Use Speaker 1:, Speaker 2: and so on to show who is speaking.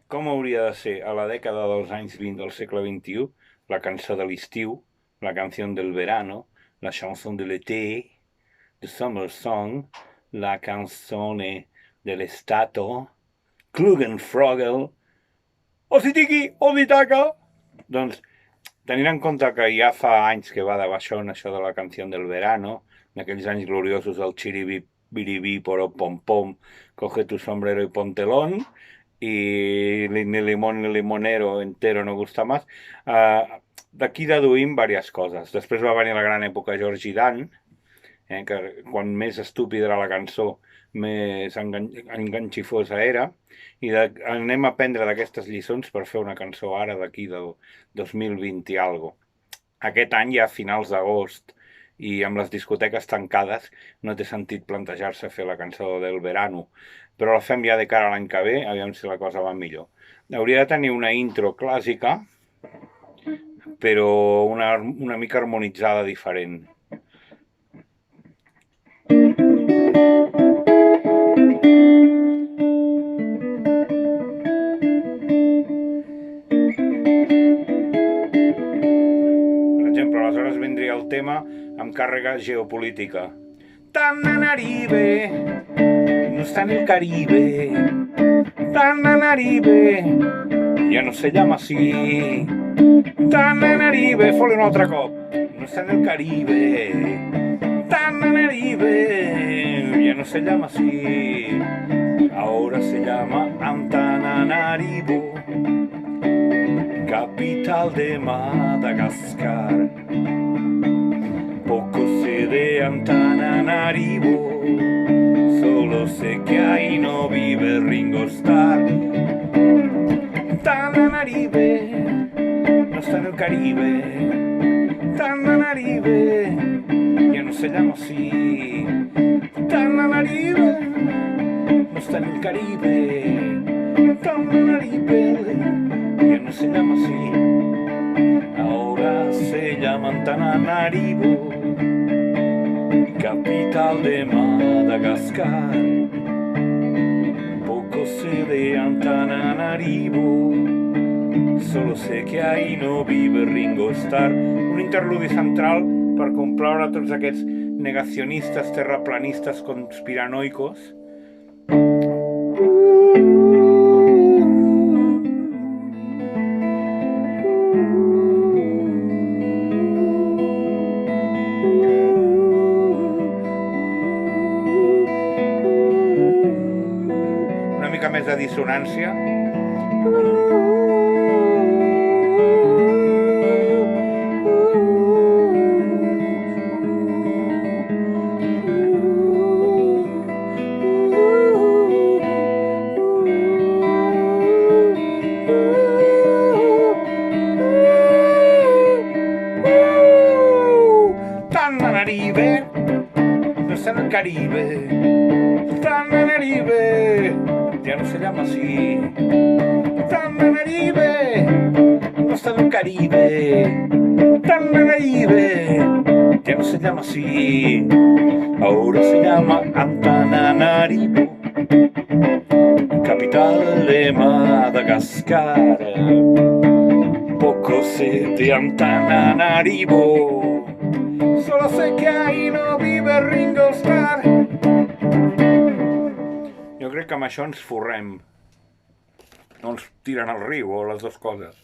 Speaker 1: Com hauria de ser a la dècada dels anys 20 del segle XXI la cançó de l'estiu, la canció del verano, la chanson de l'été, the summer song, la canzone dell'estate, Klugenfrogel, Ositiki, Ositaka. Doncs, tenint en compte que ja fa anys que va de baixón això de la canció del verano, d'aquells anys gloriosos del chiribí, biribí, poro, pom, pom, coge tu sombrero y pontelón, y ni limón ni limonero entero no gusta más. D'aquí deduïm diverses coses. Després va venir la gran època Georgie Dan, que quan més estúpida era la cançó, més enganxifosa era, i anem a aprendre d'aquestes lliçons per fer una cançó ara d'aquí del 2020 i algo. Aquest any, ja a finals d'agost, i amb les discoteques tancades, no té sentit plantejar-se fer la cançó del verano, però la fem ja de cara a l'any que ve, aviam si la cosa va millor. Hauria de tenir una intro clàssica, però una mica harmonitzada diferent. Aleshores vindria el tema amb càrrega geopolítica. Tananaribe, no está en el Caribe. Tananaribe, ya no se llama así. Tananaribe, fole un altre cop. No está en el Caribe. Tananaribe, ya no se llama así. Ahora se llama Antananarivo, capital de Madagascar. Poco sé de Antananarivo, solo sé que ahí no vive Ringo Starr. Tananarive, no está en el Caribe. Tananarive, ya no se llama así. Tananarive, no está en el Caribe. Tananarive, ya no se llama así. Ahora se llama Antananarivo, capital de Madagascar. Poco sé de Antananarivo, solo sé que ahí no vive Ringo Starr. Un interludi central per complaure tots aquests negacionistes, terraplanistes, conspiranoicos. Una mica més de dissonància. Tananarive, no está en el Caribe. Tananarive, ya no se llama así. Tananarive, no está en el Caribe. Tananarive, ya no se llama así. Ahora se llama Antananarivo, capital de Madagascar. Poco sé de Antananarivo, solo sé que ahí no vive Ringo Starr. Jo crec que amb això ens forrem. No ens tiren al riu o les dues coses.